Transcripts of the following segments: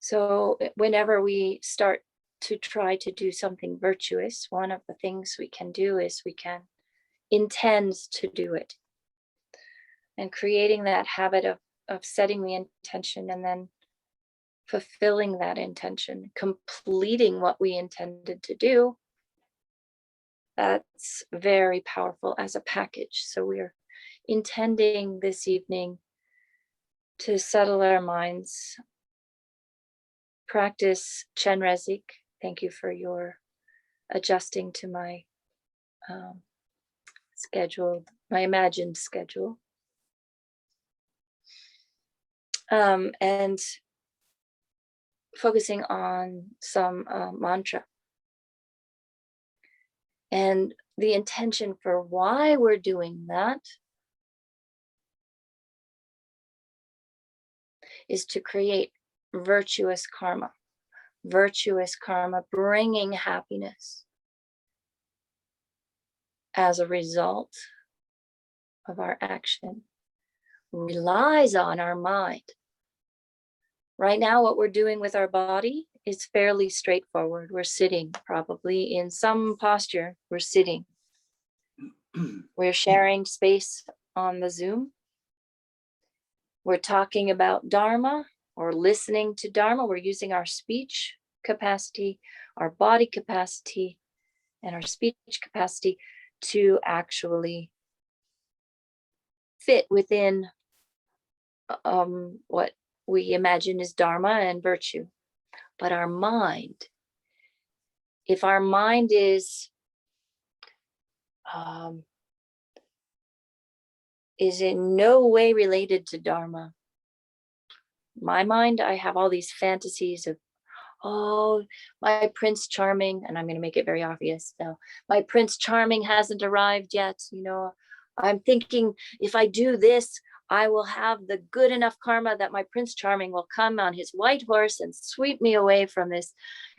So whenever we start to try to do something virtuous, one of the things we can do is we can intend to do it, and creating that habit of setting the intention and then fulfilling that intention, completing what we intended to do. That's very powerful as a package. So we're intending this evening to settle our minds, practice Chenrezig. Thank you for your adjusting to my my imagined schedule. And focusing on some mantra. And the intention for why we're doing that is to create virtuous karma bringing happiness as a result of our action, relies on our mind. Right now, what we're doing with our body is fairly straightforward. We're sitting, probably in some posture. We're sitting. We're sharing space on the Zoom. We're talking about Dharma or listening to Dharma. We're using our speech capacity, our body capacity, and our speech capacity to actually fit within what we imagine is Dharma and virtue. But our mind, if our mind is in no way related to Dharma, my mind, I have all these fantasies of, oh, my Prince Charming, and I'm going to make it very obvious. So my Prince Charming hasn't arrived yet. You know, I'm thinking if I do this, I will have the good enough karma that my Prince Charming will come on his white horse and sweep me away from this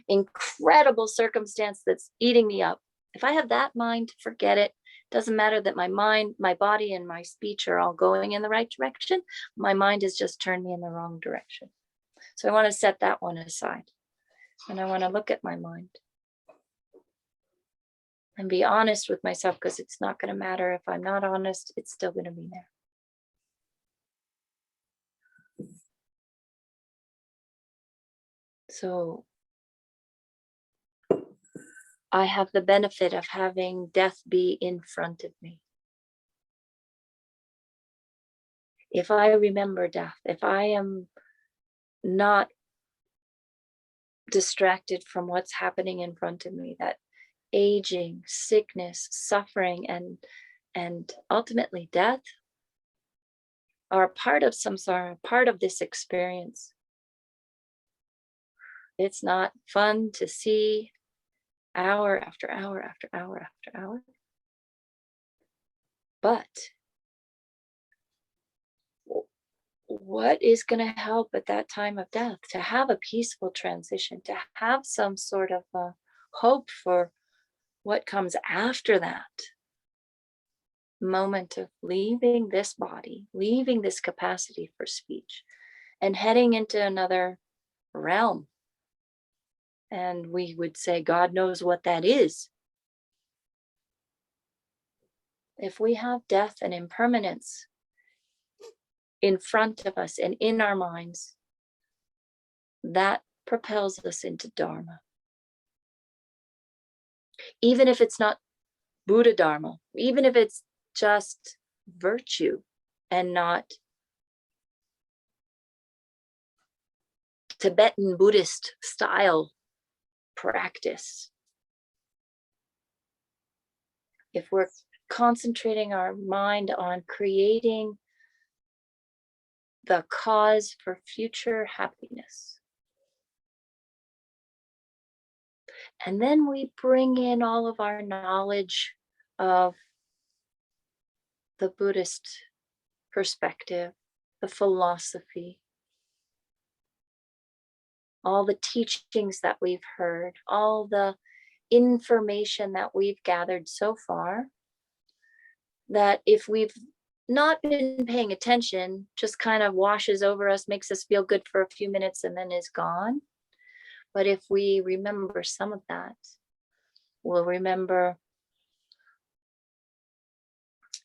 incredible circumstance that's eating me up. If I have that mind, forget it. Doesn't matter that my mind, my body, and my speech are all going in the right direction. My mind has just turned me in the wrong direction. So I want to set that one aside. And I want to look at my mind and be honest with myself, because it's not going to matter if I'm not honest, it's still going to be there. So I have the benefit of having death be in front of me. If I remember death, if I am not distracted from what's happening in front of me, that aging, sickness, suffering, and ultimately death are part of samsara, part of this experience. It's not fun to see hour after hour after hour after hour. But what is going to help at that time of death? To have a peaceful transition, to have some sort of hope for what comes after that moment of leaving this body, leaving this capacity for speech, and heading into another realm. And we would say, God knows what that is. If we have death and impermanence in front of us and in our minds, that propels us into Dharma. Even if it's not Buddha Dharma, even if it's just virtue and not Tibetan Buddhist style practice. If we're concentrating our mind on creating the cause for future happiness, and then we bring in all of our knowledge of the Buddhist perspective, the philosophy, all the teachings that we've heard, all the information that we've gathered so far, that if we've not been paying attention just kind of washes over us, makes us feel good for a few minutes, and then is gone. But if we remember some of that, we'll remember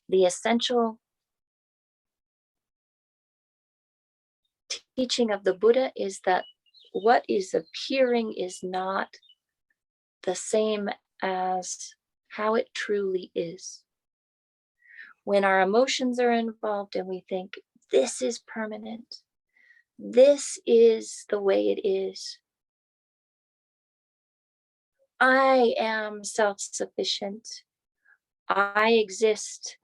the essential teaching of the Buddha is that what is appearing is not the same as how it truly is. When our emotions are involved and we think, this is permanent, this is the way it is, I am self-sufficient, I exist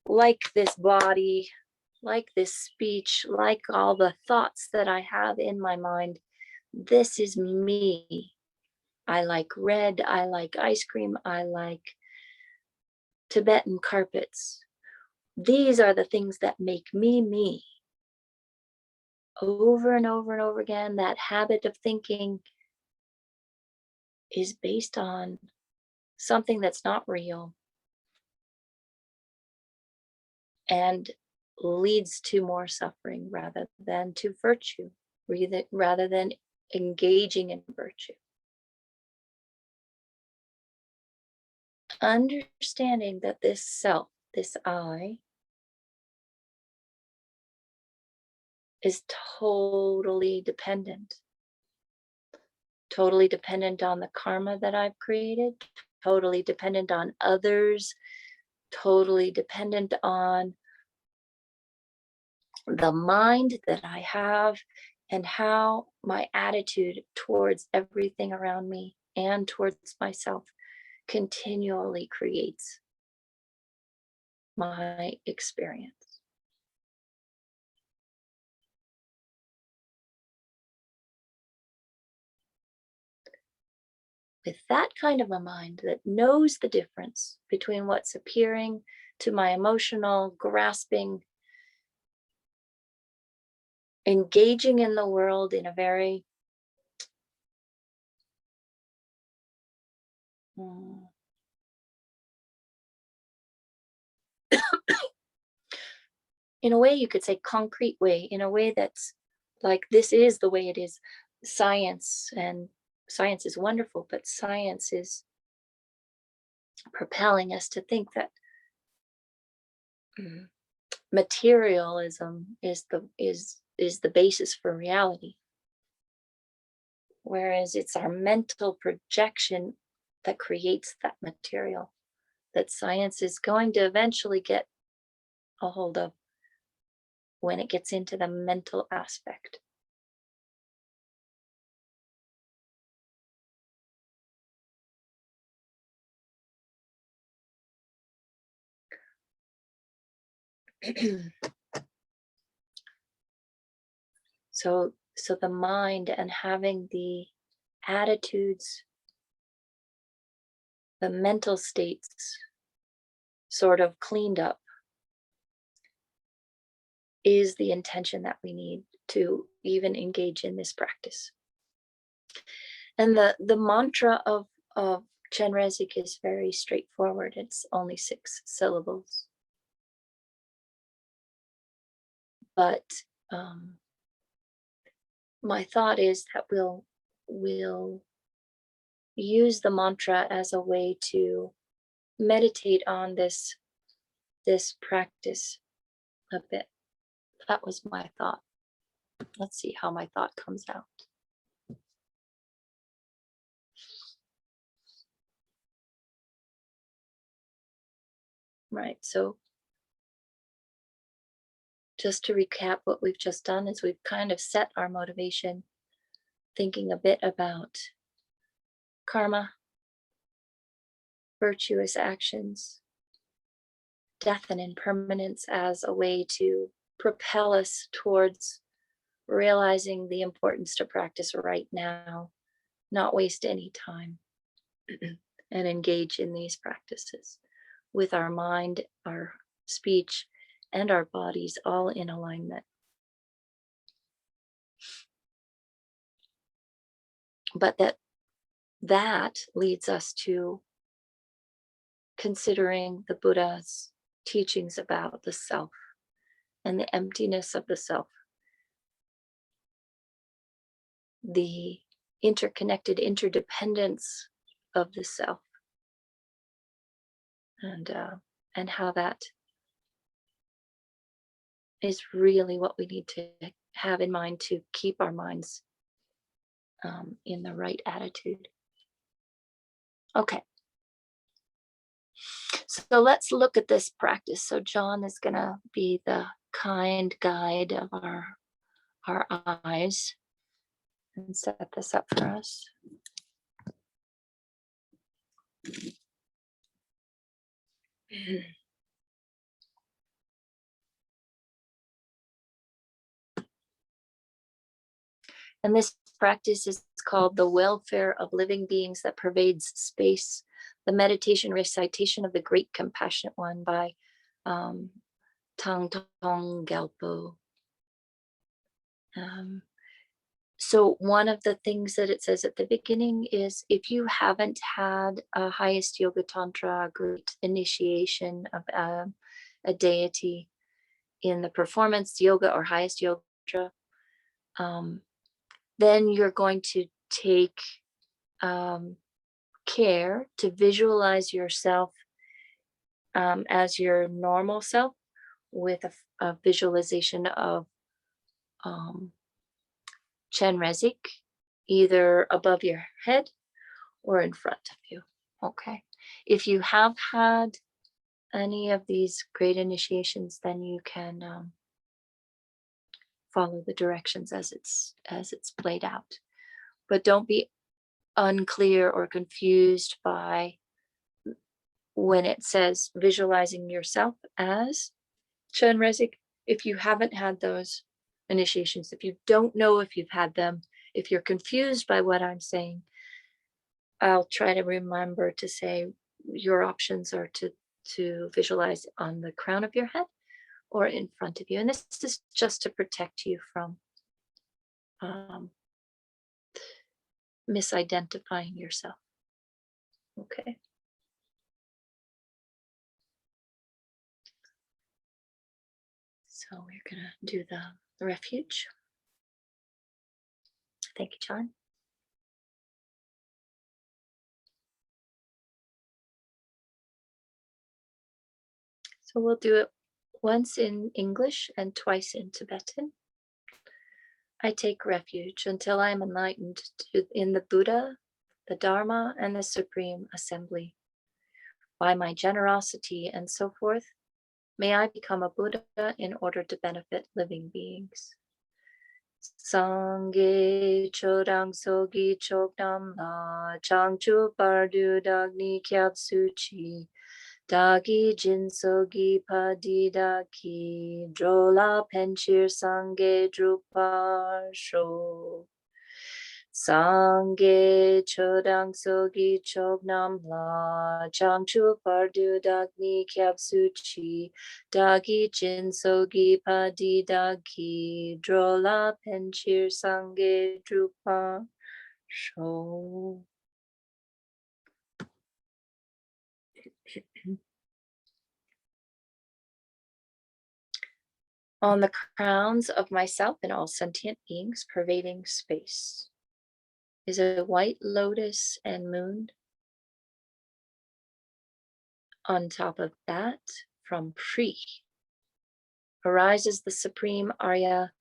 like this body, like this speech, like all the thoughts that I have in my mind, this is me. I like red, I like ice cream, I like Tibetan carpets. These are the things that make me me. Over and over and over again, that habit of thinking is based on something that's not real and leads to more suffering rather than to virtue, rather than engaging in virtue. Understanding that this self, this I, is totally dependent on the karma that I've created, totally dependent on others, totally dependent on the mind that I have and how my attitude towards everything around me and towards myself continually creates my experience. With that kind of a mind that knows the difference between what's appearing to my emotional grasping, engaging in the world in a very in a way you could say concrete way, in a way that's like, this is the way it is. Science is wonderful, but science is propelling us to think that materialism is the basis for reality, whereas it's our mental projection that creates that material that science is going to eventually get a hold of when it gets into the mental aspect. So the mind and having the attitudes, the mental states sort of cleaned up is the intention that we need to even engage in this practice. And the mantra of Chenrezig is very straightforward. It's only 6 syllables. But my thought is that we'll use the mantra as a way to meditate on this practice a bit. That was my thought. Let's see how my thought comes out. Right, so just to recap what we've just done is we've kind of set our motivation, thinking a bit about karma, virtuous actions, death and impermanence as a way to propel us towards realizing the importance to practice right now, not waste any time, and engage in these practices with our mind, our speech, and our bodies all in alignment. But that leads us to considering the Buddha's teachings about the self and the emptiness of the self, the interconnected interdependence of the self, and how that is really what we need to have in mind to keep our minds in the right attitude. Okay, so let's look at this practice. So John is going to be the kind guide of our eyes and set this up for us. And this practice is called the welfare of living beings that pervades space, the meditation recitation of the Great Compassionate One by Tang Tong Galpo. So one of the things that it says at the beginning is, if you haven't had a highest yoga tantra great initiation of a deity in the performance yoga or highest yoga tantra, then you're going to take care to visualize yourself as your normal self with a visualization of Chenrezig, either above your head or in front of you. Okay. If you have had any of these great initiations, then you can follow the directions as it's played out. But don't be unclear or confused by when it says visualizing yourself as Chenrezig. If you haven't had those initiations, if you don't know if you've had them, if you're confused by what I'm saying, I'll try to remember to say your options are to visualize on the crown of your head or in front of you. And this is just to protect you from misidentifying yourself. Okay. So we're gonna do the refuge. Thank you, John. So we'll do it once in English and twice in Tibetan. I take refuge until I am enlightened in the Buddha, the Dharma, and the Supreme Assembly. By my generosity and so forth, may I become a Buddha in order to benefit living beings. Sangye chodang sogi chognam la changchu pardu dagni kyab suchi dagi jin sogi padi daki drola penchir sangye drupar sho. Sangye chodang sogi chognam la changchu pardu dagni kyab suchi dagi jin sogi padi dagi drola penchir sangye drupa sho. On the crowns of myself and all sentient beings pervading space is a white lotus and moon. On top of that, from Pri, arises the supreme Arya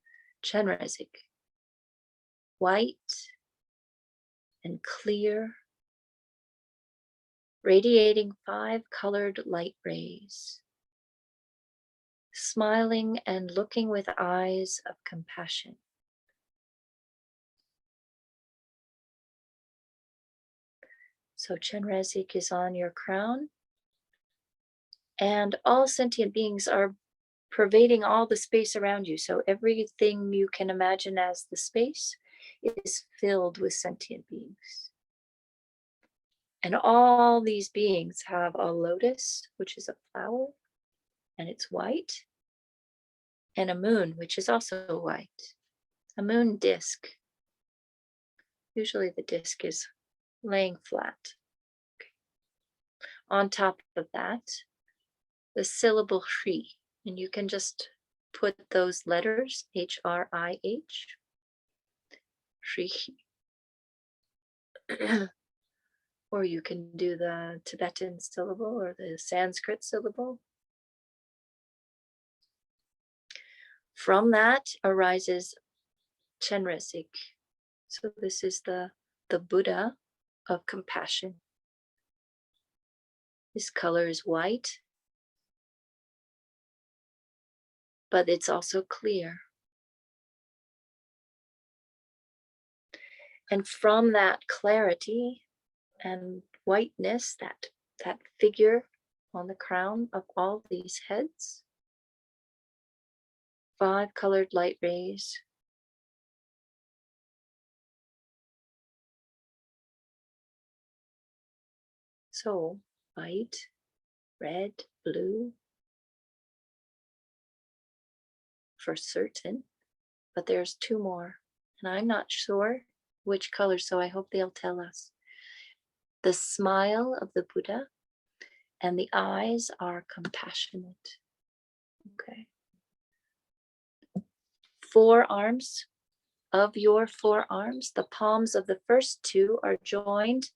Chenrezig, white and clear, radiating 5 colored light rays, smiling and looking with eyes of compassion. So Chenrezig is on your crown, and all sentient beings are pervading all the space around you. So everything you can imagine as the space is filled with sentient beings. And all these beings have a lotus, which is a flower, and it's white, and a moon, which is also white, a moon disk. Usually the disk is laying flat. Okay. On top of that, the syllable Shri, and you can just put those letters, H-R-I-H, Shri, or you can do the Tibetan syllable or the Sanskrit syllable. From that arises Chenrezig. So this is the Buddha of compassion. His color is white, but it's also clear. And from that clarity and whiteness, that figure on the crown of all these heads, 5 colored light rays so white, red, blue, for certain, but there's 2 more, and I'm not sure which color, so I hope they'll tell us. The smile of the Buddha and the eyes are compassionate. Okay. 4 of your 4 arms, the palms of the first 2 are joined.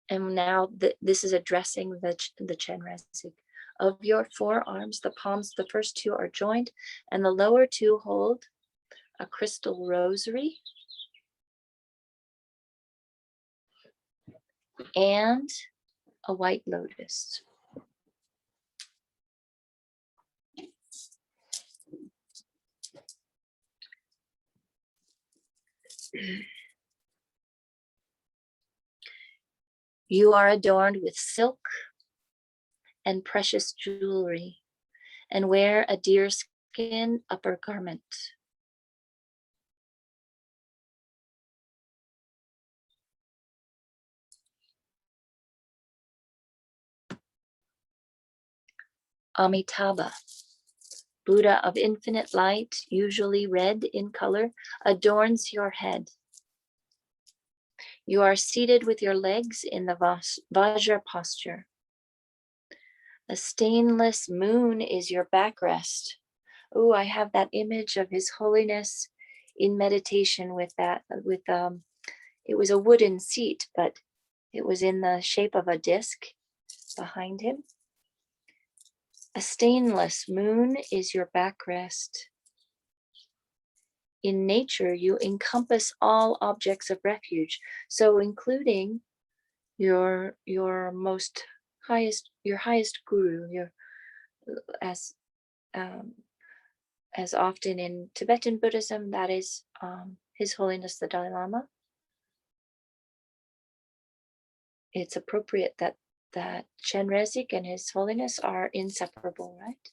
And now this is addressing the Chenrezig. Of your 4 arms, the palms, the first 2 are joined, and the lower 2 hold a crystal rosary and a white lotus. You are adorned with silk and precious jewelry and wear a deerskin upper garment. Amitabha, Buddha of infinite light, usually red in color, adorns your head. You are seated with your legs in the Vajra posture. A stainless moon is your backrest. Oh, I have that image of His Holiness in meditation with it was a wooden seat, but it was in the shape of a disc behind him. A stainless moon is your backrest. In nature, you encompass all objects of refuge, so including your highest guru, as often in Tibetan Buddhism, that is His Holiness the Dalai Lama. It's appropriate that Chenrezig and His Holiness are inseparable, right?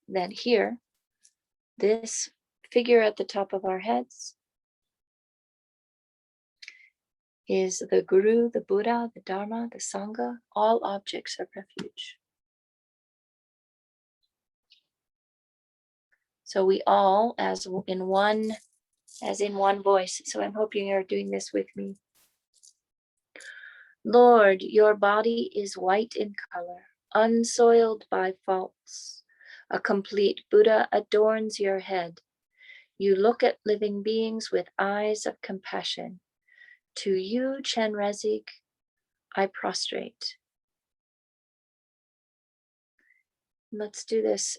Then here, this figure at the top of our heads is the Guru, the Buddha, the Dharma, the Sangha, all objects of refuge. So we all, as in one voice. So I'm hoping you're doing this with me. Lord, your body is white in color, unsoiled by faults. A complete Buddha adorns your head. You look at living beings with eyes of compassion. To you, Chenrezig, I prostrate. Let's do this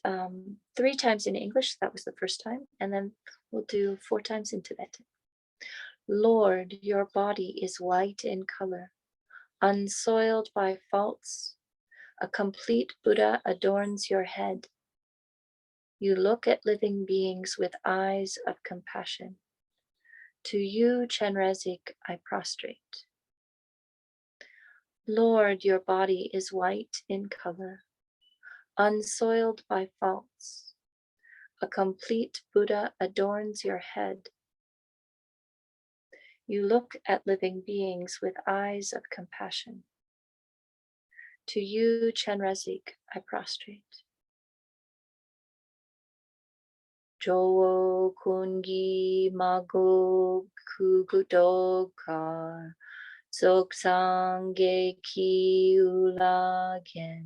3 times in English. That was the first time. And then we'll do 4 times in Tibetan. Lord, your body is white in color, unsoiled by faults. A complete Buddha adorns your head. You look at living beings with eyes of compassion. To you, Chenrezig, I prostrate. Lord, your body is white in color, unsoiled by faults. A complete Buddha adorns your head. You look at living beings with eyes of compassion. To you, Chenrezig, I prostrate. Jowo kungi mago kugudoka Soksange kiulagen.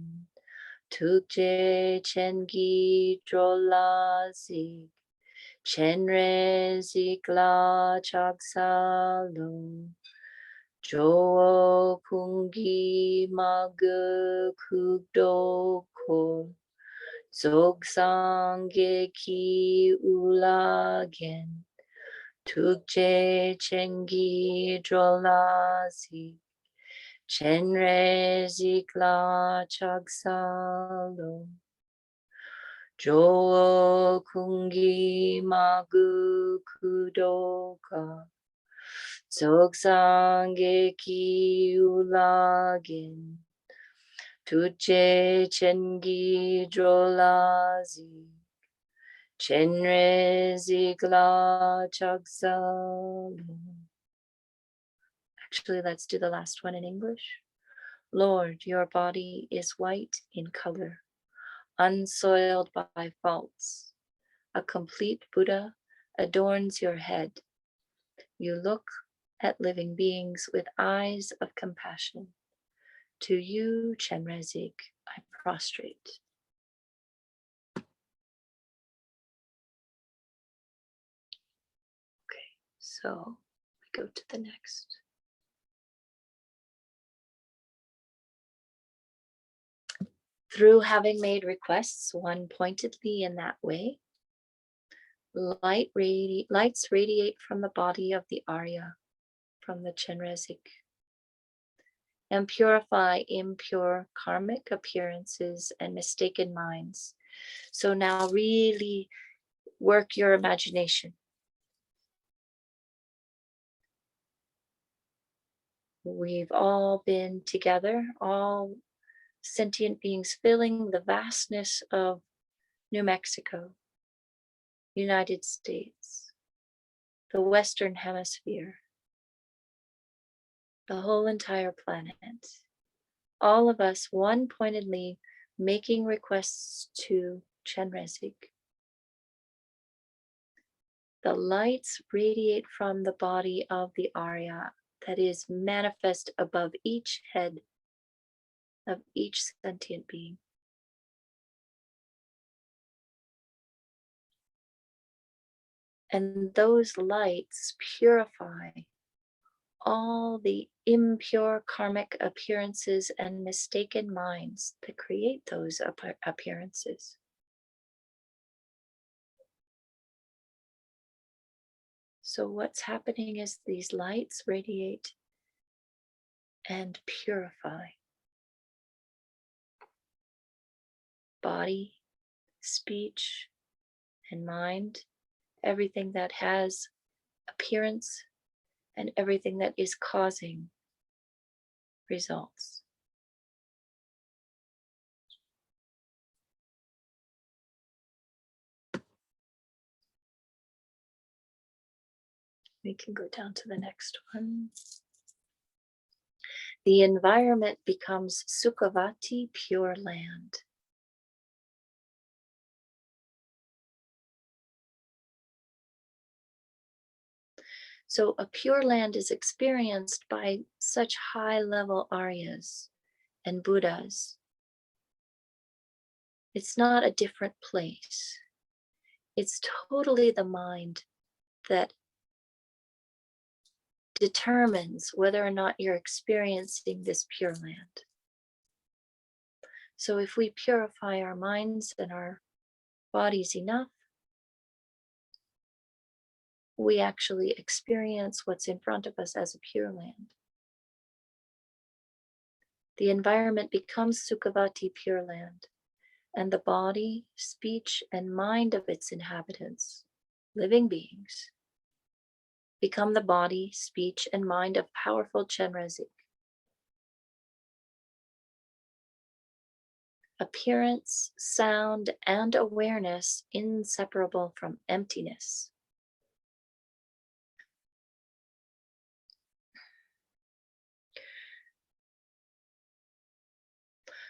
Tukje chengi drolazi. Chenrezig la chaksalo. Jo kungi magu kugdoko. Zogsange ki ulagen. Tukje chengi drolazi. Chenrezig la chaksalo. Jo kungi magu kudoka. Zogsange ki ulagin. Tuje chengi drolazi. Chenrezig la chaksalo. Actually, let's do the last one in English. Lord, your body is white in color, unsoiled by faults. A complete Buddha adorns your head. You look at living beings with eyes of compassion. To you, Chenrezig, I prostrate. Okay, so we go to the next. Through having made requests one pointedly in that way, lights radiate from the body of the Arya, from the Chenrezig, and purify impure karmic appearances and mistaken minds. So now really work your imagination. We've all been together, all sentient beings filling the vastness of New Mexico, United States, the Western Hemisphere, the whole entire planet. All of us one-pointedly making requests to Chenrezig. The lights radiate from the body of the Arya that is manifest above each head of each sentient being. And those lights purify all the impure karmic appearances and mistaken minds that create those appearances. So what's happening is these lights radiate and purify body, speech, and mind, everything that has appearance and everything that is causing results. We can go down to the next one. The environment becomes Sukhavati, pure land. So a pure land is experienced by such high-level Aryas and Buddhas. It's not a different place. It's totally the mind that determines whether or not you're experiencing this pure land. So if we purify our minds and our bodies enough, we actually experience what's in front of us as a pure land. The environment becomes Sukhavati, pure land, and the body, speech, and mind of its inhabitants, living beings, become the body, speech, and mind of powerful Chenrezig. Appearance, sound, and awareness inseparable from emptiness.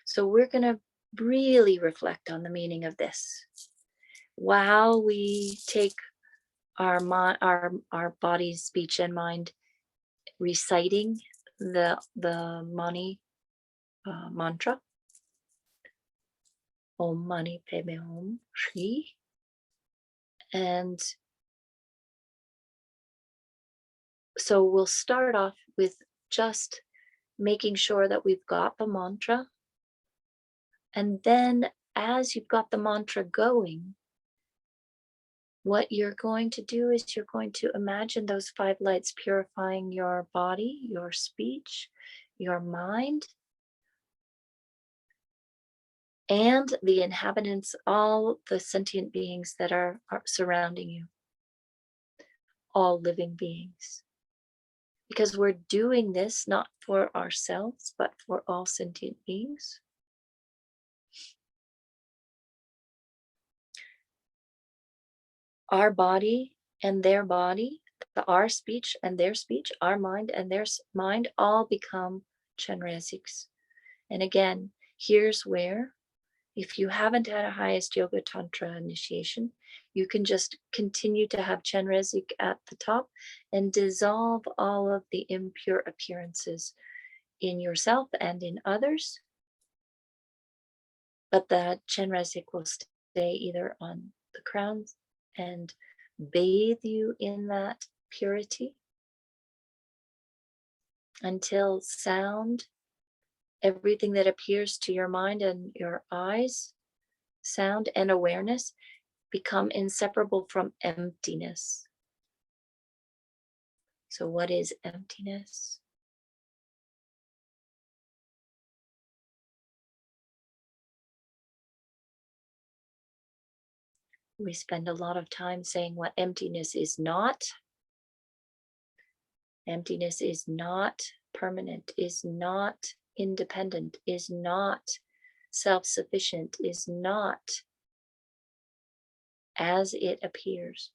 So we're going to really reflect on the meaning of this while we take our body, speech, and mind reciting the Mani mantra. Om Mani Padme Hum Shri. And so we'll start off with just making sure that we've got the mantra. And then as you've got the mantra going, what you're going to do is you're going to imagine those 5 lights purifying your body, your speech, your mind, and the inhabitants, all the sentient beings that are surrounding you, all living beings. Because we're doing this not for ourselves, but for all sentient beings. Our body and their body, our speech and their speech, our mind and their mind all become Chenrezigs. And again, here's where, if you haven't had a highest yoga tantra initiation, you can just continue to have Chenrezig at the top and dissolve all of the impure appearances in yourself and in others. But the Chenrezig will stay either on the crown and bathe you in that purity until sound, everything that appears to your mind and your eyes, sound and awareness, become inseparable from emptiness. So what is emptiness? We spend a lot of time saying what emptiness is not. Emptiness is not permanent, is not independent, is not self-sufficient, is not as it appears.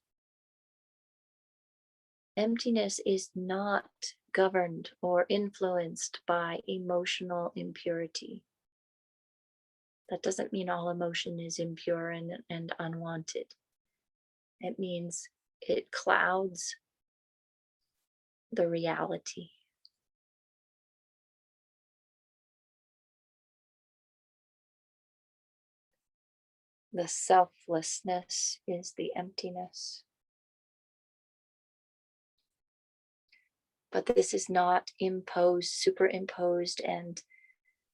Emptiness is not governed or influenced by emotional impurity. That doesn't mean all emotion is impure and unwanted. It means it clouds the reality. The selflessness is the emptiness. But this is not imposed, superimposed, and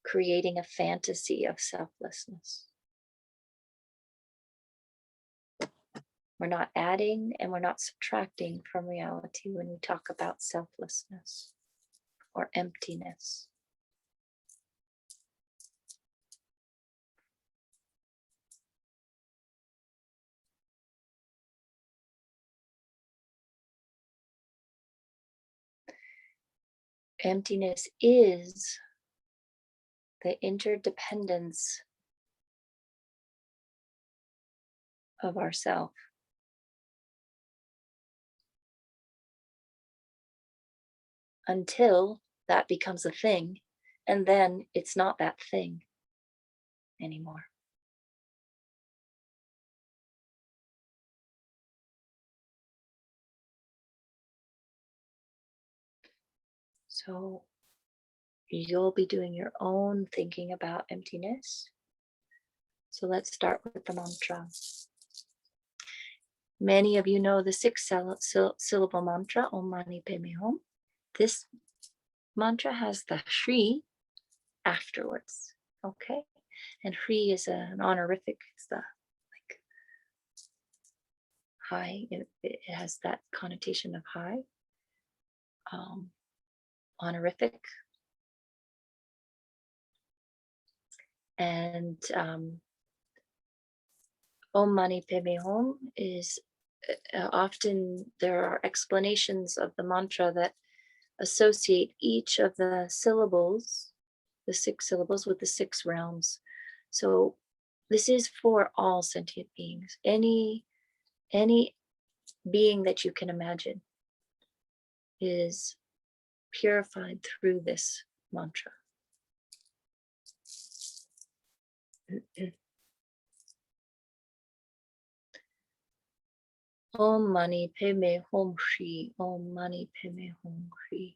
creating a fantasy of selflessness. We're not adding and we're not subtracting from reality when we talk about selflessness or emptiness. Emptiness is the interdependence of ourself. Until that becomes a thing, and then it's not that thing anymore. So you'll be doing your own thinking about emptiness. So let's start with the mantra. Many of you know the 6 syllable mantra, Om Mani Padme Hum. This mantra has the Shri afterwards, okay? And Shri is an honorific, it's the like high, it has that connotation of high, honorific. And Om Mani Padme Hum is often there are explanations of the mantra that associate each of the syllables, the 6 syllables, with the 6 realms. So this is for all sentient beings. Any being that you can imagine is purified through this mantra. Om Mani Padme Hum Shri, Om Mani Padme Hum Shri,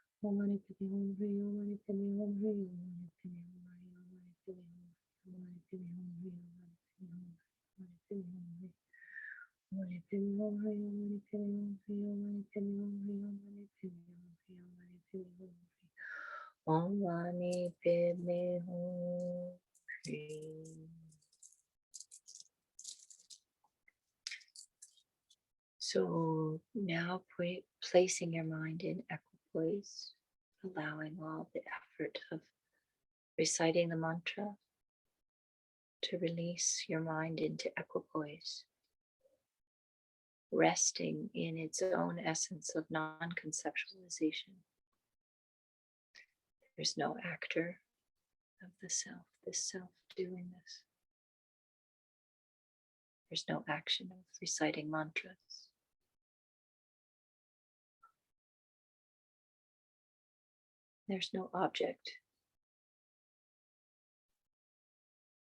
So now placing your mind in equipoise, allowing all the effort of reciting the mantra to release your mind into equipoise, resting in its own essence of non-conceptualization. There's no actor of the self, this self doing this. There's no action of reciting mantras. There's no object,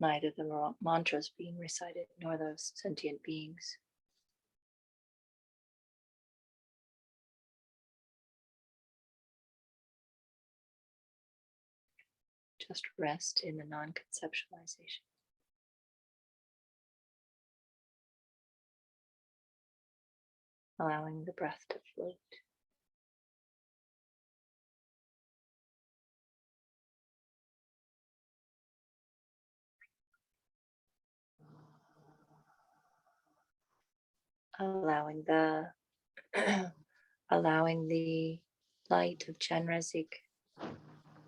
neither the mantras being recited nor those sentient beings. Just rest in the non-conceptualization. Allowing the breath to float. Allowing the light of Chenrezig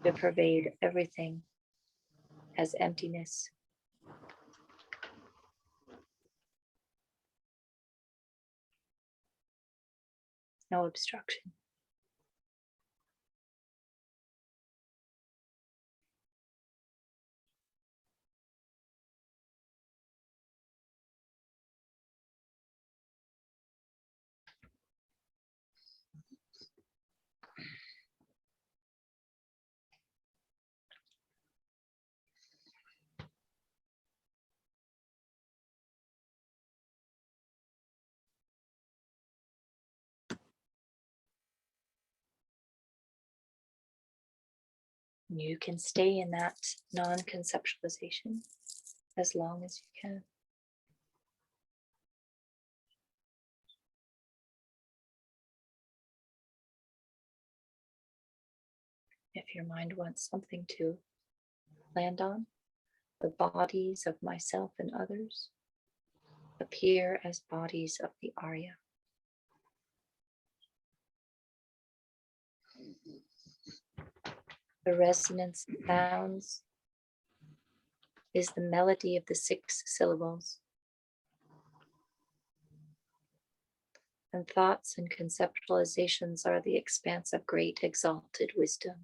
to pervade everything as emptiness. No obstruction. You can stay in that non-conceptualization as long as you can. If your mind wants something to land on, the bodies of myself and others appear as bodies of the Arya. The resonance of sounds is the melody of the 6 syllables. And thoughts and conceptualizations are the expanse of great exalted wisdom.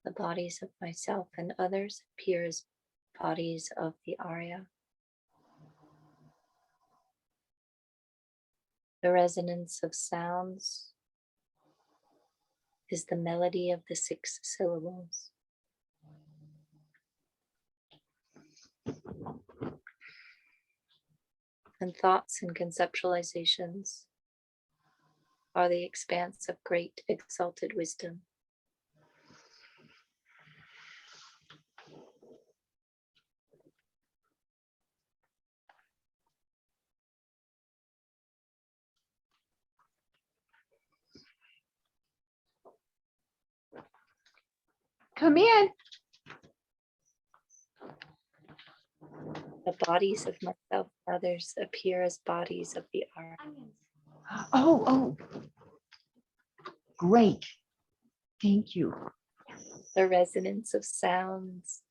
The bodies of myself and others appear as bodies of the Arya. The resonance of sounds is the melody of the 6 syllables. And thoughts and conceptualizations are the expanse of great exalted wisdom. Come in. The bodies of myself and others appear as bodies of the Arya. Oh. Great. Thank you. The resonance of sounds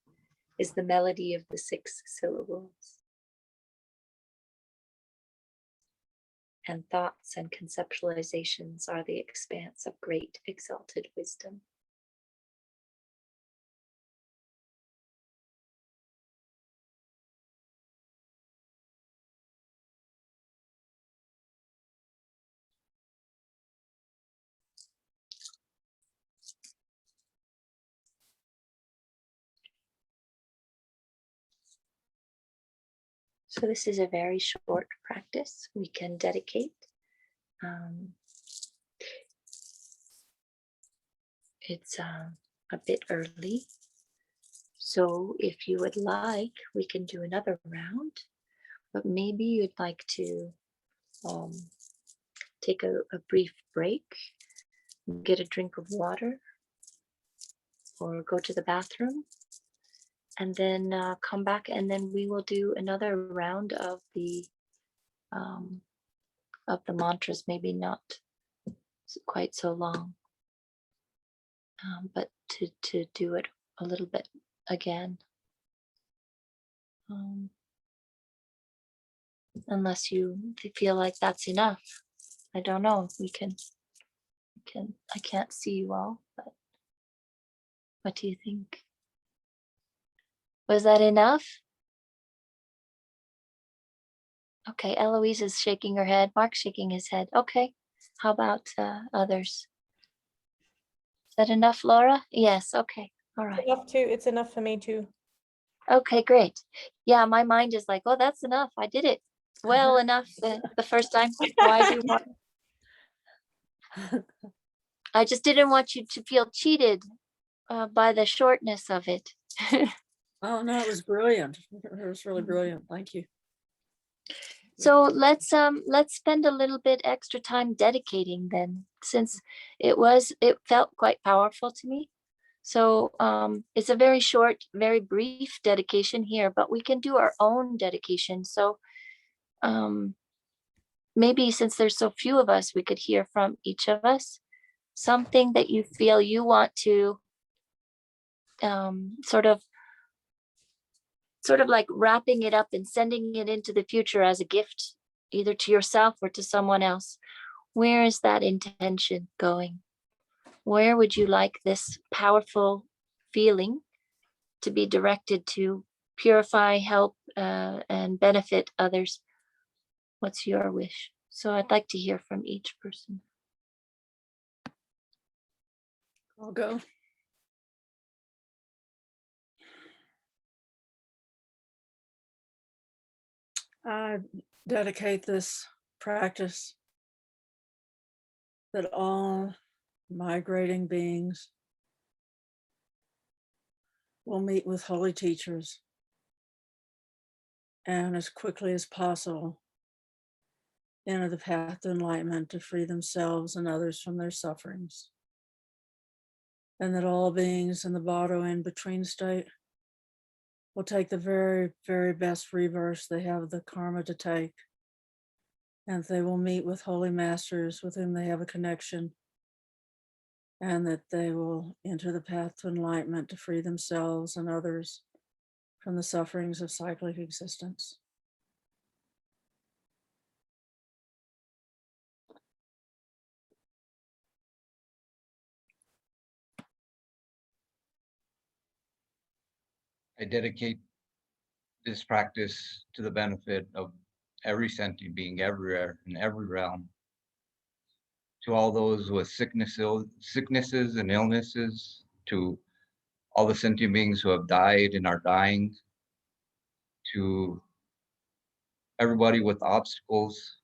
is the melody of the 6 syllables. And thoughts and conceptualizations are the expanse of great exalted wisdom. So this is a very short practice we can dedicate. It's a bit early. So if you would like, we can do another round, but maybe you'd like to take a brief break, get a drink of water, or go to the bathroom, and then come back, and then we will do another round of the mantras, maybe not quite so long, but to do it a little bit again. Unless you feel like that's enough. I don't know. I can't see you all, but what do you think? Was that enough? Okay, Eloise is shaking her head. Mark's shaking his head. Okay, how about others? Is that enough, Laura? Yes, okay, all right. Enough too. It's enough for me too. Okay, great. Yeah, my mind is like, oh, that's enough. I did it well enough the first time. Why do more? I just didn't want you to feel cheated by the shortness of it. Oh, no, it was brilliant. It was really brilliant. Thank you. So let's spend a little bit extra time dedicating then, since it felt quite powerful to me. So it's a very short, very brief dedication here, but we can do our own dedication. So maybe since there's so few of us, we could hear from each of us something that you feel you want to sort of like wrapping it up and sending it into the future as a gift, either to yourself or to someone else. Where is that intention going? Where would you like this powerful feeling to be directed to purify, help, and benefit others? What's your wish? So I'd like to hear from each person. I'll go. I dedicate this practice that all migrating beings will meet with holy teachers and as quickly as possible enter the path to enlightenment to free themselves and others from their sufferings. And that all beings in the Bardo in-between state will take the very, very best reverse they have the karma to take. And they will meet with holy masters with whom they have a connection. And that they will enter the path to enlightenment to free themselves and others from the sufferings of cyclic existence. I dedicate this practice to the benefit of every sentient being everywhere in every realm, to all those with sicknesses and illnesses, to all the sentient beings who have died and are dying, to everybody with obstacles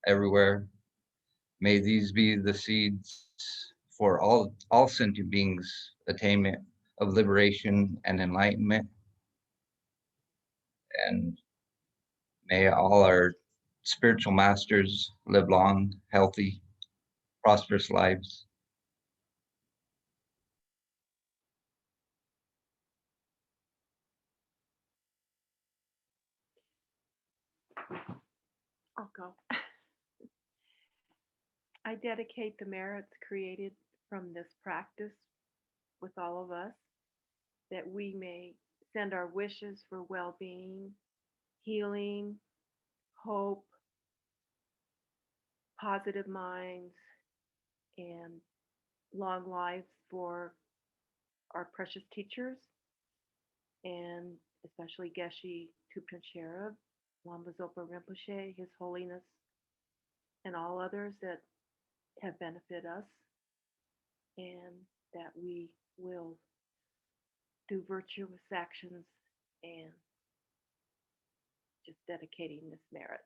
everywhere. May these be the seeds for all sentient beings' attainment of liberation and enlightenment. And may all our spiritual masters live long, healthy, prosperous lives. I'll go. I dedicate the merits created from this practice with all of us, that we may send our wishes for well-being, healing, hope, positive minds, and long lives for our precious teachers, and especially Geshe Thupten Sherab, Lama Zopa Rinpoche, His Holiness, and all others that have benefited us, and that we will do virtuous actions and just dedicating this merit.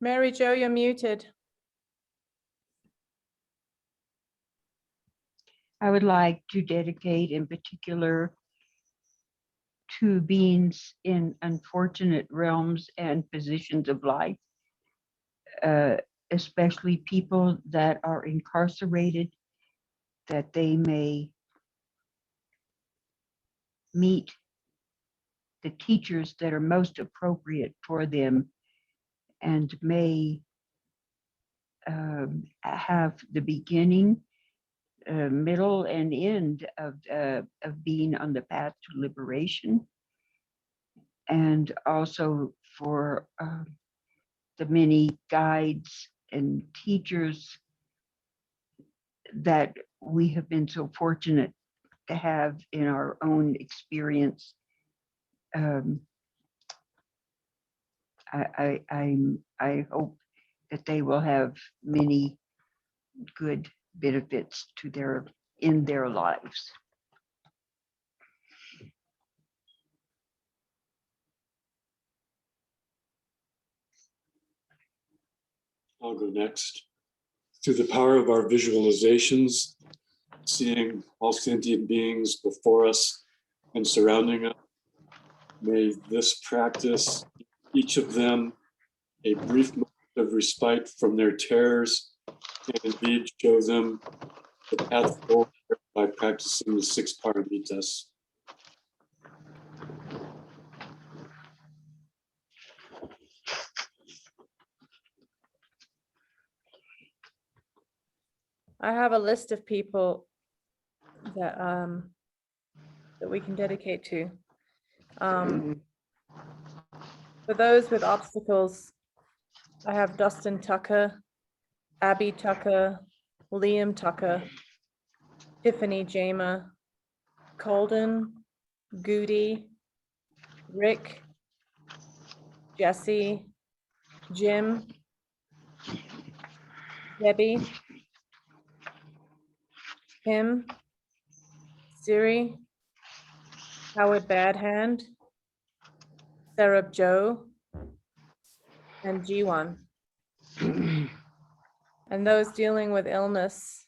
Mary Jo, you're muted. I would like to dedicate in particular to beings in unfortunate realms and positions of life, especially people that are incarcerated, that they may meet the teachers that are most appropriate for them and may have the beginning, middle, and end of being on the path to liberation, and also for the many guides and teachers that we have been so fortunate to have in our own experience. I hope that they will have many good benefits to in their lives. I'll go next. Through the power of our visualizations, seeing all sentient beings before us and surrounding us, may this practice, each of them, a brief moment of respite from their terrors, and indeed show them the path forward by practicing the 6 paramitas. I have a list of people that that we can dedicate to. For those with obstacles, I have Dustin Tucker, Abby Tucker, Liam Tucker, Tiffany Jamer, Colden, Goody, Rick, Jesse, Jim, Debbie, Kim, Siri, Howard Badhand, Sarah Joe, and G1. And those dealing with illness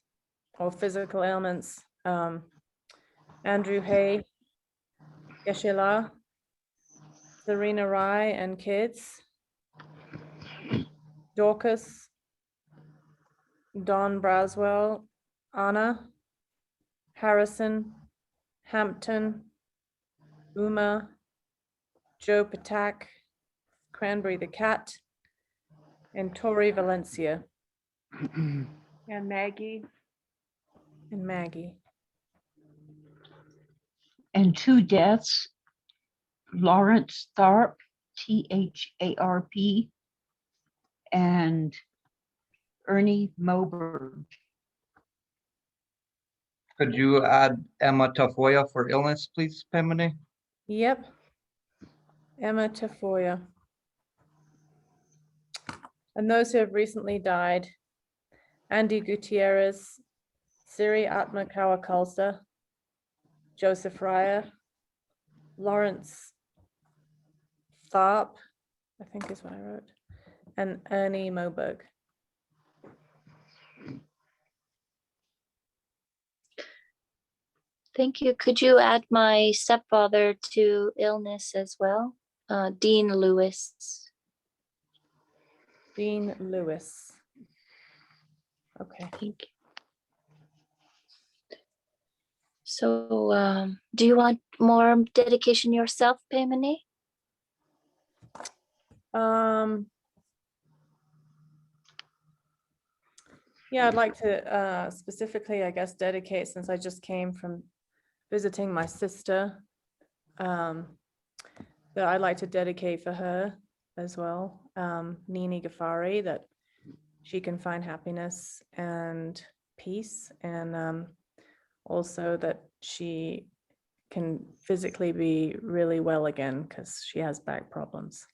or physical ailments, Andrew Hay, Geshe-la, Serena Rye and kids, Dorcas, Don Braswell, Anna, Harrison, Hampton, Uma, Joe Patak, Cranberry the cat, and Tori Valencia And Maggie. and Maggie. And 2 deaths, Lawrence Tharp, THARP, and Ernie Moberg. Could you add Emma Tafoya for illness, please, Pemini? Yep. Emma Tafoya. And those who have recently died, Andy Gutierrez, Siri Atmakawa Kalsta, Joseph Ryer, Lawrence Tharp, I think is what I wrote, and Ernie Moberg. Thank you. Could you add my stepfather to illness as well? Dean Lewis. Dean Lewis. Okay. Thank you. So, do you want more dedication yourself, Paimani? Yeah, I'd like to specifically, I guess, dedicate, since I just came from visiting my sister, that I'd like to dedicate for her as well, Nini Ghaffari, that she can find happiness and peace, and also that she can physically be really well again, because she has back problems.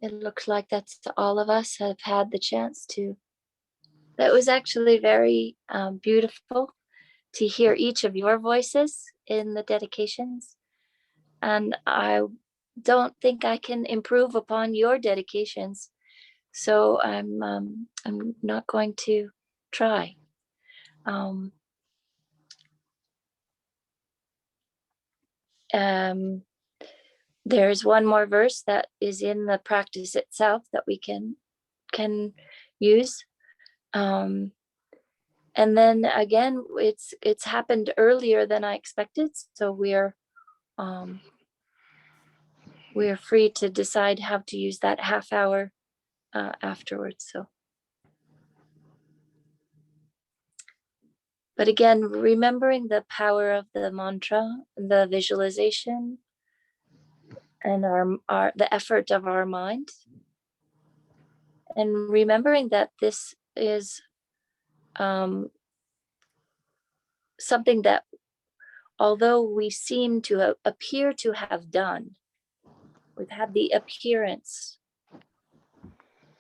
It looks like that's all of us have had the chance to. That was actually very beautiful to hear each of your voices in the dedications. And I don't think I can improve upon your dedications. So I'm not going to try. There's one more verse that is in the practice itself that we can use. And then again, it's happened earlier than I expected. So we're free to decide how to use that half hour afterwards. So, but again, remembering the power of the mantra, the visualization, and the effort of our mind, and remembering that this is something that, although we seem to appear to have done, we've had the appearance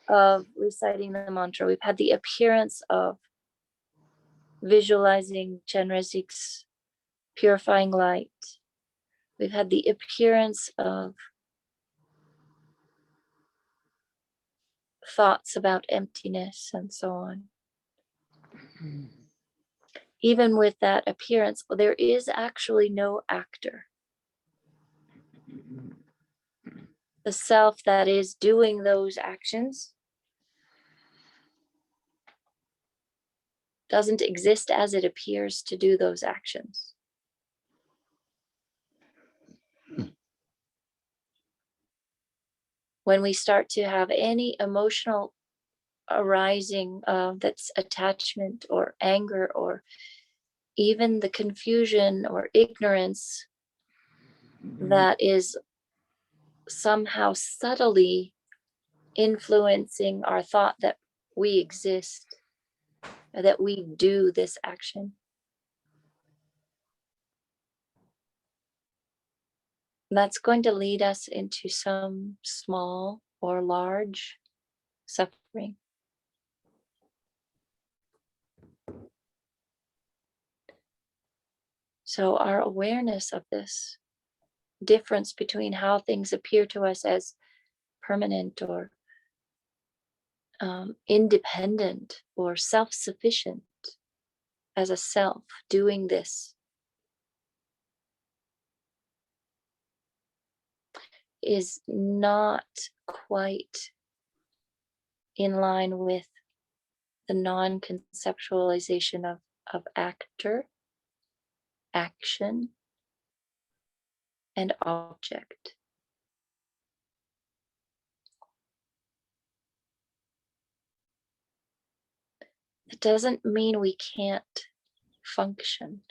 of reciting the mantra, we've had the appearance of visualizing Chenrezig's purifying light, we've had the appearance of thoughts about emptiness and so on. Even with that appearance, there is actually no actor. The self that is doing those actions doesn't exist as it appears to do those actions. When we start to have any emotional arising that's attachment or anger or even the confusion or ignorance that is somehow subtly influencing our thought that we exist, or that we do this action, that's going to lead us into some small or large suffering. So our awareness of this difference between how things appear to us as permanent or independent or self-sufficient as a self doing this is not quite in line with the non-conceptualization of actor, action, and object. It doesn't mean we can't function.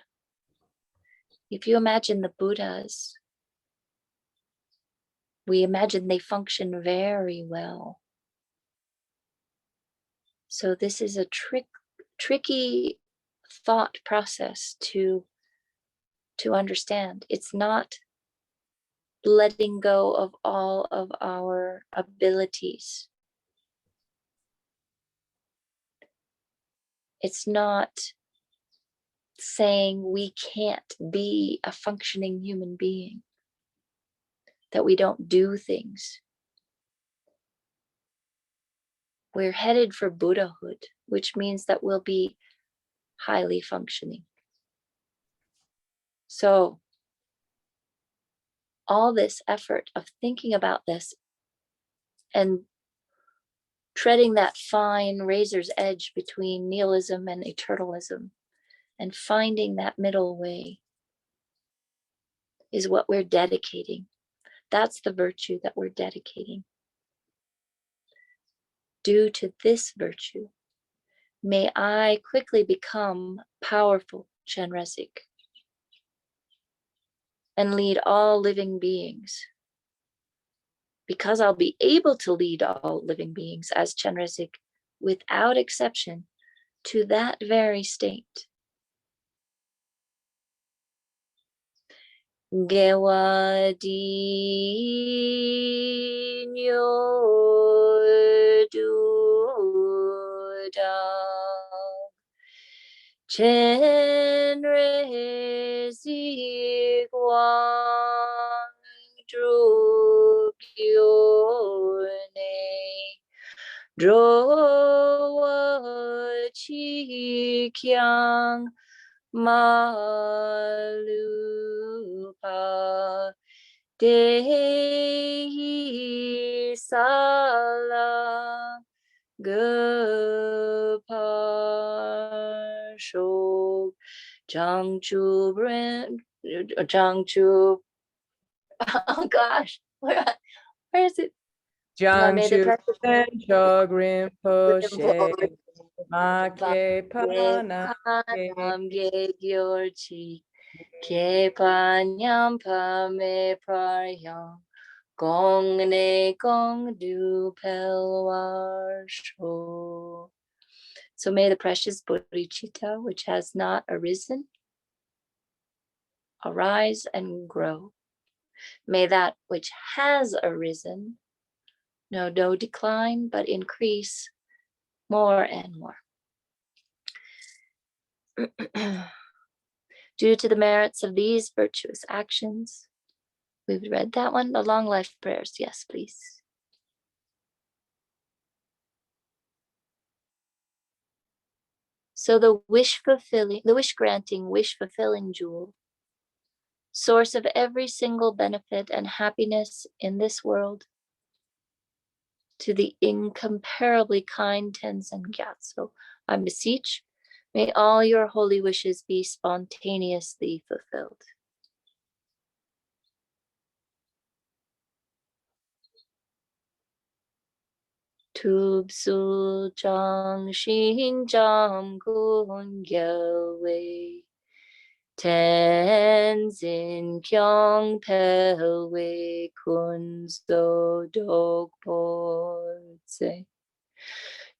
If you imagine the Buddhas, we imagine they function very well. So this is a tricky thought process to understand. It's not letting go of all of our abilities. It's not saying we can't be a functioning human being, that we don't do things. We're headed for Buddhahood, which means that we'll be highly functioning. So all this effort of thinking about this and treading that fine razor's edge between nihilism and eternalism and finding that middle way is what we're dedicating. That's the virtue that we're dedicating. Due to this virtue, may I quickly become powerful, Chenrezig, and lead all living beings. Because I'll be able to lead all living beings as Chenrezig, without exception, to that very state. Gewadi nyoduda Chenrezig wangdrugyone drowa chikyang malupa dehi sala gopashok Jangchu oh gosh, where is it? May the Jiangchu precious Chog Rinpoche Rinpoche Make Pana Panam Ge Gyorchi Ke Panyam Pame Paryam Gong Ne Gong Du Pelwar Sho. So may the precious bodhicitta, which has not arisen, arise and grow. May that which has arisen know no decline, but increase more and more. Due to the merits of these virtuous actions, we've read that one, the long life prayers. Yes, please. So the wish granting, wish fulfilling jewel, source of every single benefit and happiness in this world, to the incomparably kind Tenzin Gyatso, I beseech, may all your holy wishes be spontaneously fulfilled. Tubsu Jang Shin Jam Gun Gyalwei Tenzin Kyong Pelwei Kunzo Dog Portse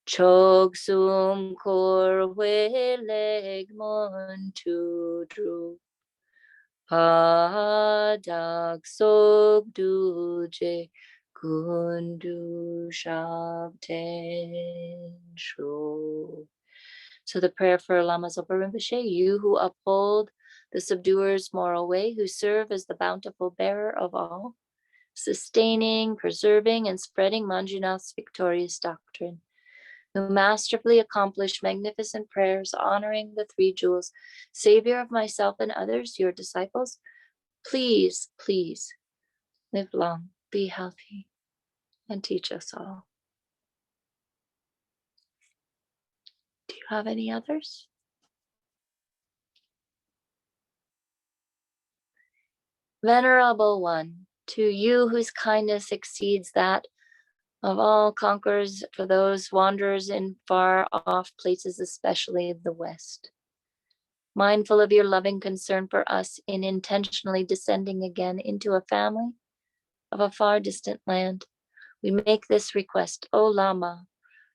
Chog Sum Kor We Leg Mon Tu Dru Padak Sob Duje Kundu Shabten Shu. So the prayer for Lama Zopa Rinpoche, you who uphold the subduer's moral way, who serve as the bountiful bearer of all, sustaining, preserving, and spreading Manjunath's victorious doctrine, who masterfully accomplish magnificent prayers honoring the three jewels, savior of myself and others, your disciples, please, please live long, be healthy, and teach us all. Do you have any others? Venerable One, to you whose kindness exceeds that of all conquerors, for those wanderers in far off places, especially the West, mindful of your loving concern for us in intentionally descending again into a family of a far distant land, we make this request. O Lama,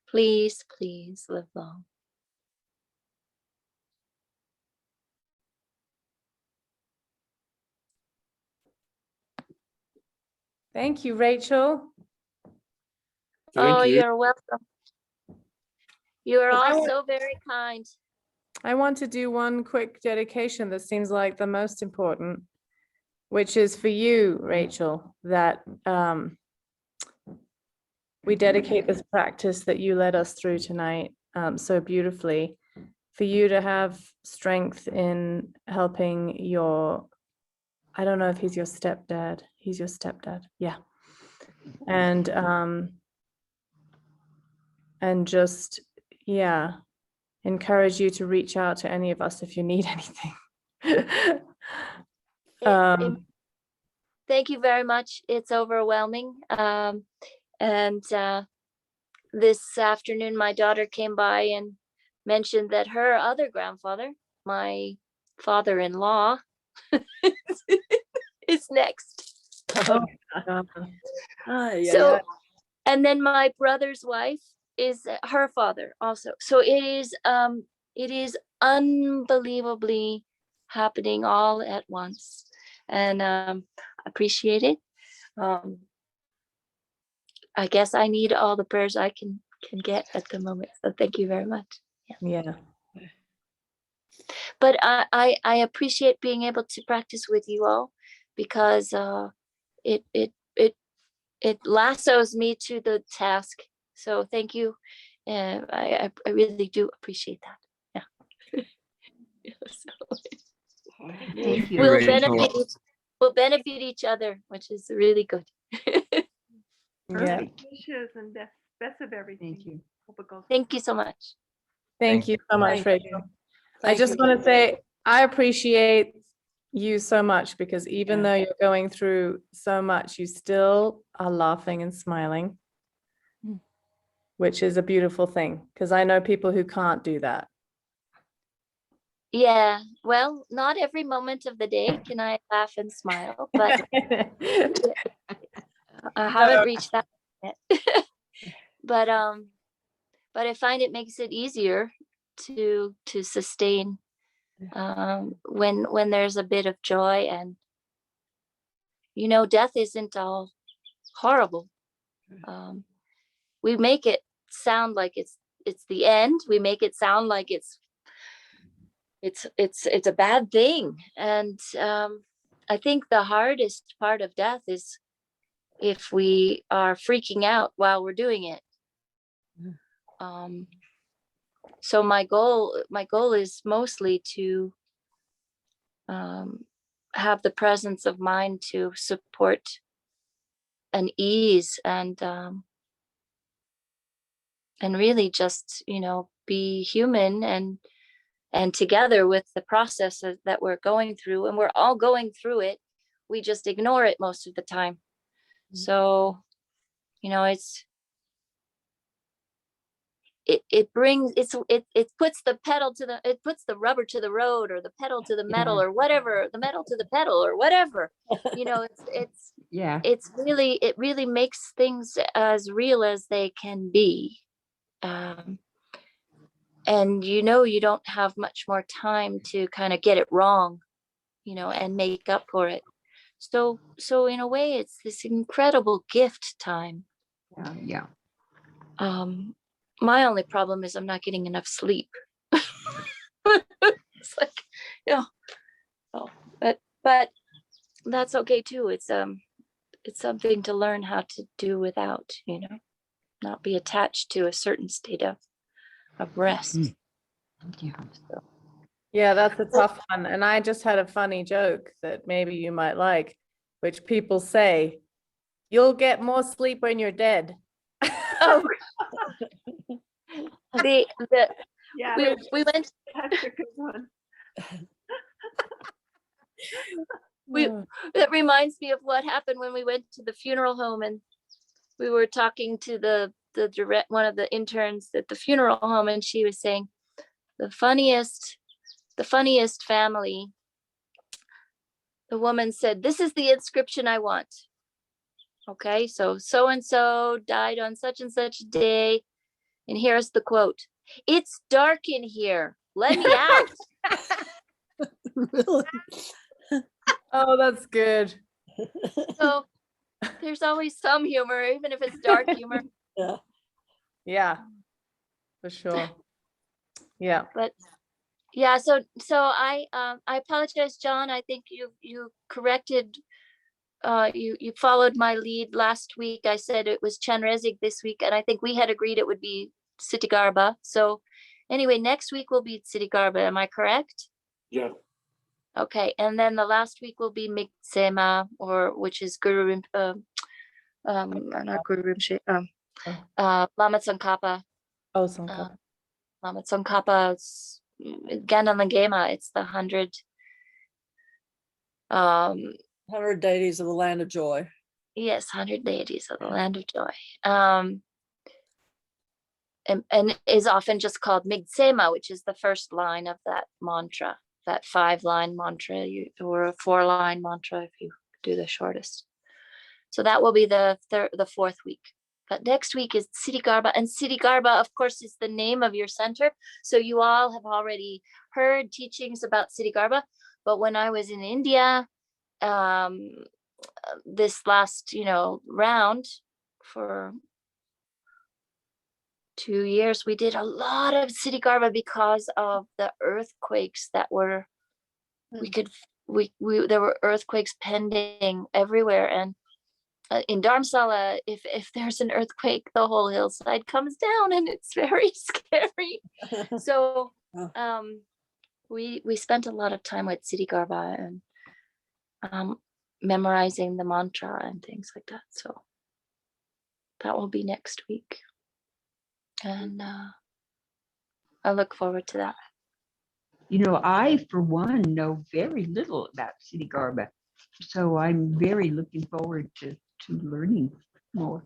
please, please live long. Thank you, Rachel. Thank you. You're welcome. You are I all want- so very kind. I want to do one quick dedication that seems like the most important, which is for you, Rachel, that we dedicate this practice that you led us through tonight so beautifully, for you to have strength in helping your I don't know if he's your stepdad. He's your stepdad. Yeah. And just, yeah, encourage you to reach out to any of us if you need anything. Thank you very much. It's overwhelming. And this afternoon, my daughter came by and mentioned that her other grandfather, my father-in-law, is next. So, and then my brother's wife is her father also. So it is unbelievably happening all at once, and appreciate it. I guess I need all the prayers I can get at the moment. So thank you very much. Yeah. But I appreciate being able to practice with you all, because it lassos me to the task. So thank you. I really do appreciate that. Yeah. So Thank you. we'll Rachel. benefit each other, which is really good. Yeah. Perfect wishes and best of everything. Thank you. Hope it goes Thank you so much. Thank Thank you you. so much, Thank Rachel. you. I Thank just you. want to say I appreciate you so much, because even Yeah. though you're going through so much, you still are laughing and smiling, Mm. which is a beautiful thing, because I know people who can't do that. Yeah, well, not every moment of the day can I laugh and smile, but I haven't reached that yet. But I find it makes it easier to sustain when there's a bit of joy, and death isn't all horrible. We make it sound like it's the end. We make it sound like it's a bad thing, and I think the hardest part of death is if we are freaking out while we're doing it. So my goal is mostly to have the presence of mind to support an ease, and really just be human and together with the process that we're going through, and we're all going through it. We just ignore it most of the time. So it puts the rubber to the road, or the pedal to the metal, or whatever, the metal to the pedal, or whatever. Yeah. It really makes things as real as they can be. And you don't have much more time to kind of get it wrong, and make up for it. So in a way, it's this incredible gift time. Yeah. My only problem is I'm not getting enough sleep. It's like, oh, but that's okay too. It's something to learn how to do without, not be attached to a certain state of rest. Yeah. Yeah, that's a tough one. And I just had a funny joke that maybe you might like, which people say, you'll get more sleep when you're dead. Oh, Yeah, we went. that's a good one. That reminds me of what happened when we went to the funeral home, and we were talking to the one of the interns at the funeral home, and she was saying the funniest family. The woman said, "This is the inscription I want." Okay, so and so died on such and such a day, and here's the quote: "It's dark in here. Let me out." Really? Oh, that's good. So there's always some humor, even if it's dark humor. Yeah. Yeah, for sure. Yeah. But yeah, so I apologize, John. I think you corrected. You followed my lead last week. I said it was Chenrezig this week, and I think we had agreed it would be Citigarba. So anyway, next week will be Citigarba. Am I correct? Yeah. Okay, and then the last week will be Miksema, or which is Guru not Guru Rinpoche, Lama Tsongkhapa. Oh, Tsongkhapa. Lama Tsongkhapa's Gandan Lingema. It's the 100 100 deities of the land of joy. yes, 100 deities of the land of joy. And is often just called Migsema, which is the first line of that mantra, that 5-line mantra, or a 4-line mantra if you do the shortest. So that will be the 4th week. But next week is Siddhi Garba, and Siddhi Garba, of course, is the name of your center. So you all have already heard teachings about Siddhi Garba. But when I was in India, this last, round for 2 years, we did a lot of Siddhi Garba because of the earthquakes that were, there were earthquakes pending everywhere. And in Dharamsala, if there's an earthquake, the whole hillside comes down, and it's very scary. So we spent a lot of time with Siddhi Garba and memorizing the mantra and things like that. So that will be next week. And I look forward to that. I, for one, know very little about Siddhi Garba. So I'm very looking forward to learning more.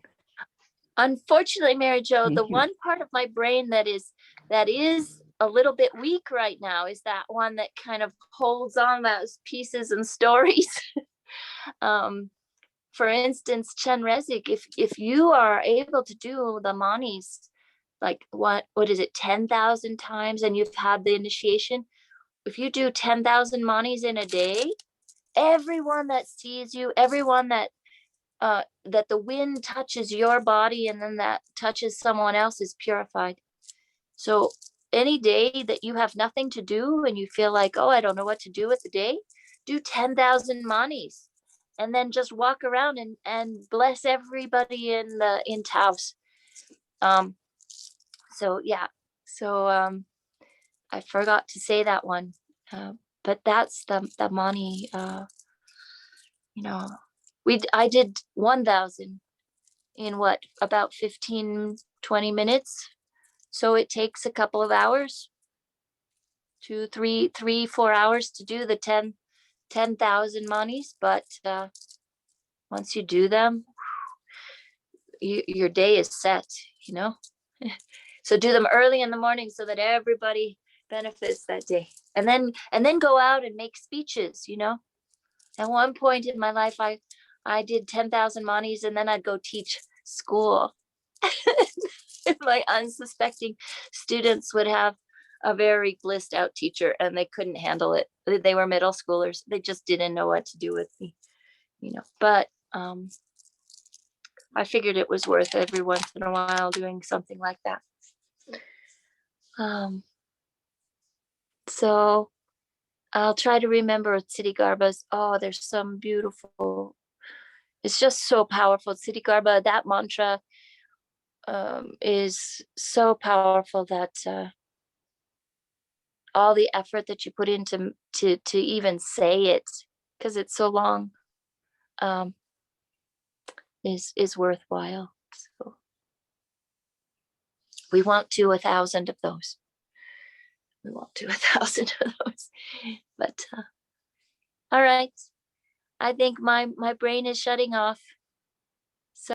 Unfortunately, Mary Jo, Thank the you. one part of my brain that is a little bit weak right now is that one that kind of holds on those pieces and stories. For instance, Chenrezig, if you are able to do the manis, like what is it, 10,000 times, and you've had the initiation, if you do 10,000 manis in a day, everyone that sees you, everyone that the wind touches your body and then that touches someone else is purified. So any day that you have nothing to do and you feel like, oh, I don't know what to do with the day, do 10,000 manis and then just walk around and bless everybody in Taos. So yeah, so I forgot to say that one, but that's the mani. I did 1,000 in about 15-20 minutes. So it takes a couple of hours, 2, 3, 4 hours to do the 10,000 manis. But once you do them, your day is set, So do them early in the morning so that everybody benefits that day. And then go out and make speeches, At one point in my life, I did 10,000 manis and then I'd go teach school. My unsuspecting students would have a very blissed out teacher and they couldn't handle it. They were middle schoolers. They just didn't know what to do with me, But I figured it was worth every once in a while doing something like that. So I'll try to remember Siddhi Garba's. Oh, there's some beautiful. It's just so powerful. Siddhi Garba, that mantra is so powerful that all the effort that you put into to even say it, because it's so long, is worthwhile. So we won't do 1,000 of those. We won't do 1,000 of those. But all right. I think my brain is shutting off.